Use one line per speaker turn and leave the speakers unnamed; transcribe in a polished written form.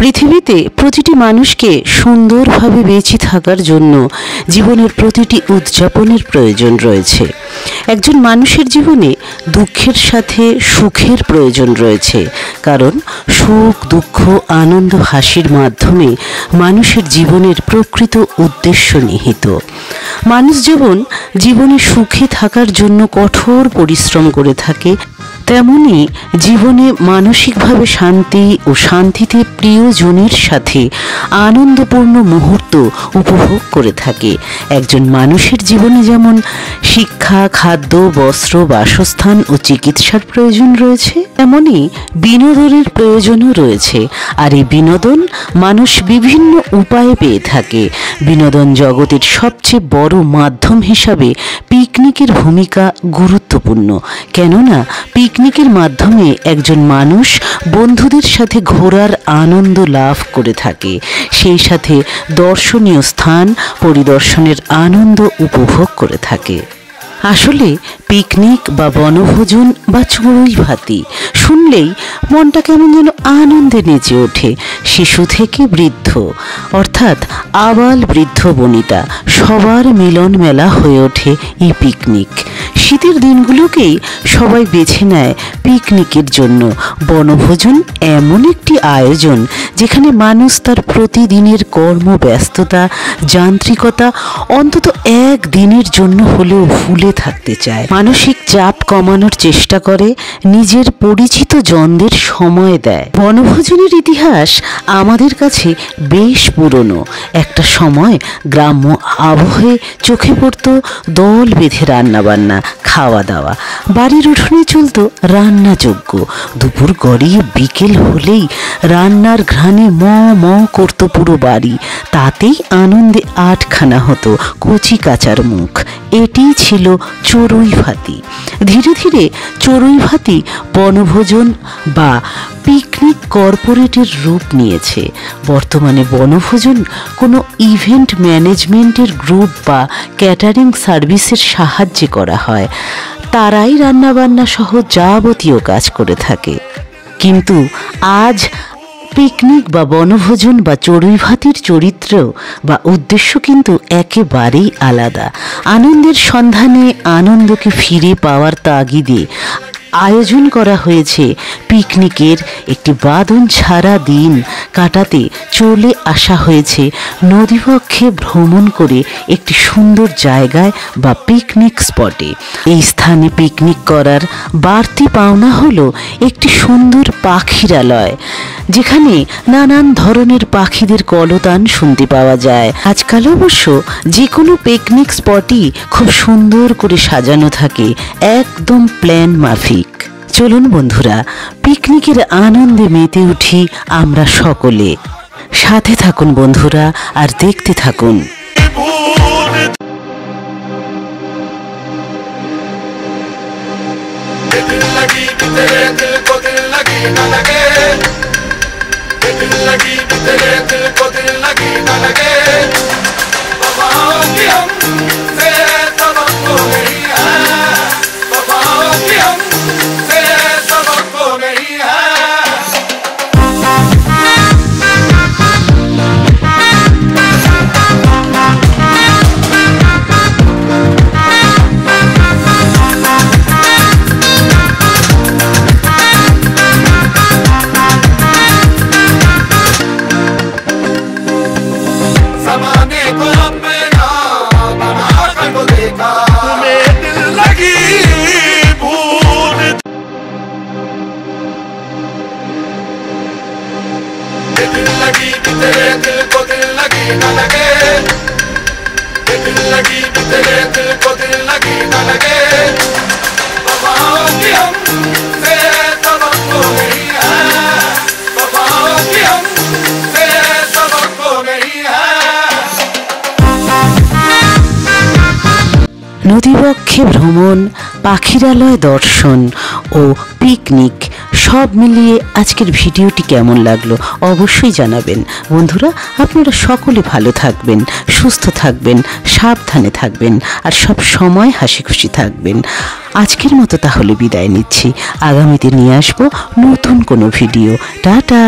পৃথিবীতে প্রতিটি মানুষকে সুন্দরভাবে বেঁচে থাকার জন্য জীবনের প্রতিটি উদযাপনের প্রয়োজন রয়েছে। একজন মানুষের জীবনে দুঃখের সাথে সুখের প্রয়োজন রয়েছে, কারণ সুখ, দুঃখ, আনন্দ, হাসির মাধ্যমে মানুষের জীবনের প্রকৃত উদ্দেশ্য নিহিত। মানুষ যেমন জীবনে সুখে থাকার জন্য কঠোর পরিশ্রম করে থাকে, তেমনি জীবনে মানসিকভাবে শান্তি ও শান্তিতে প্রিয়জনের সাথে আনন্দপূর্ণ মুহূর্ত উপভোগ করে থাকে। একজন মানুষের জীবনে যেমন শিক্ষা, খাদ্য, বস্ত্র, বাসস্থান ও চিকিৎসার প্রয়োজন রয়েছে, তেমনি বিনোদনের প্রয়োজনও রয়েছে। আর এই বিনোদন মানুষ বিভিন্ন উপায়ে পেয়ে থাকে। বিনোদন জগতের সবচেয়ে বড় মাধ্যম হিসাবে পিকনিকের ভূমিকা গুরুত্বপূর্ণ, কেননা পিকনিকের মাধ্যমে একজন মানুষ বন্ধুদের সাথে ঘোরার আনন্দ লাভ করে থাকে, সেই সাথে দর্শনীয় স্থান পরিদর্শনের আনন্দ উপভোগ করে থাকে। আসলে পিকনিক বা বনভোজন বা চড়ুই ভাতি শুনলেই মনটা কেমন যেন আনন্দে নেচে ওঠে। শিশু থেকে বৃদ্ধ, অর্থাৎ আবাল বৃদ্ধ বনিতা সবার মিলন মেলা হয়ে ওঠে এই পিকনিক। শীতের দিনগুলোকেই সবাই বেছে নেয় পিকনিকের জন্য। বনভোজন এমন একটি আয়োজন যেখানে মানুষ তার প্রতিদিনের কর্মব্যস্ততা, যান্ত্রিকতা অন্তত এক দিনের জন্য হলেও ভুলে থাকতে চায়। মানসিক চাপ কমানোর চেষ্টা করে, নিজের পরিচিত জনদের সময় দেয়। বনভোজনের ইতিহাস আমাদের কাছে বেশ পুরনো। একটা সময় গ্রাম্য আবহে চোখে পড়তো দল বেঁধে রান্নাবান্না, খাওয়া দাওয়া। বাড়ির উঠোনে চলতো রান্নাযজ্ঞ। দুপুর গড়িয়ে বিকেল হলেই রান্নার ঘ্রাণে ম ম করতো পুরো বাড়ি। তাতেই আনন্দে আটখানা হতো কচি কাচার মুখ। এটিই ছিল চড়ুই ভাতি। ধীরে ধীরে চড়ুই ভাতি বনভোজন বা পিকনিক কর্পোরেটের রূপ নিয়েছে। বর্তমানে বনভোজন কোনো ইভেন্ট ম্যানেজমেন্টের গ্রুপ বা ক্যাটারিং সার্ভিসের সাহায্যে করা হয়। তারাই রান্নাবান্না সহ যাবতীয় কাজ করে থাকে। কিন্তু আজ পিকনিক বা বনভোজন বা চড়ুই ভাতির চরিত্র বা উদ্দেশ্য কিন্তু একেবারেই আলাদা। আনন্দের সন্ধানে, আনন্দকে ফিরে পাওয়ার তাগিদে আয়োজন করা হয়েছে পিকনিকের একটি বাঁধন ছাড়া দিন কাটাতে চলে আসা হয়েছে নদীপক্ষে ভ্রমণ করে একটি সুন্দর জায়গায় বা পিকনিক স্পটে। এই স্থানে পিকনিক করার বাড়তি পাওনা হলো একটি সুন্দর পাখিরালয়, যেখানে নানান ধরনের পাখিদের কলতান শুনতে পাওয়া যায়। আজকাল অবশ্য যে কোনো পিকনিক স্পটই খুব সুন্দর করে সাজানো থাকে, একদম প্ল্যান মাফিক। চলুন বন্ধুরা, পিকনিকের আনন্দে মেতে উঠি আমরা সকলে। সাথে থাকুন বন্ধুরা আর দেখতে থাকুন। নদীবক্ষে ভ্রমণ, পাখিরালয় দর্শন ও পিকনিক সব মিলিয়ে আজকের ভিডিওটি কেমন লাগলো অবশ্যই জানাবেন। বন্ধুরা, আপনারা সকলে ভালো থাকবেন, সুস্থ থাকবেন, সাবধানে থাকবেন আর সব সময় হাসি খুশি থাকবেন। আজকের মতো তাহলে বিদায় নিচ্ছি। আগামীতে নিয়ে আসবো নতুন কোনো ভিডিও। টাটা।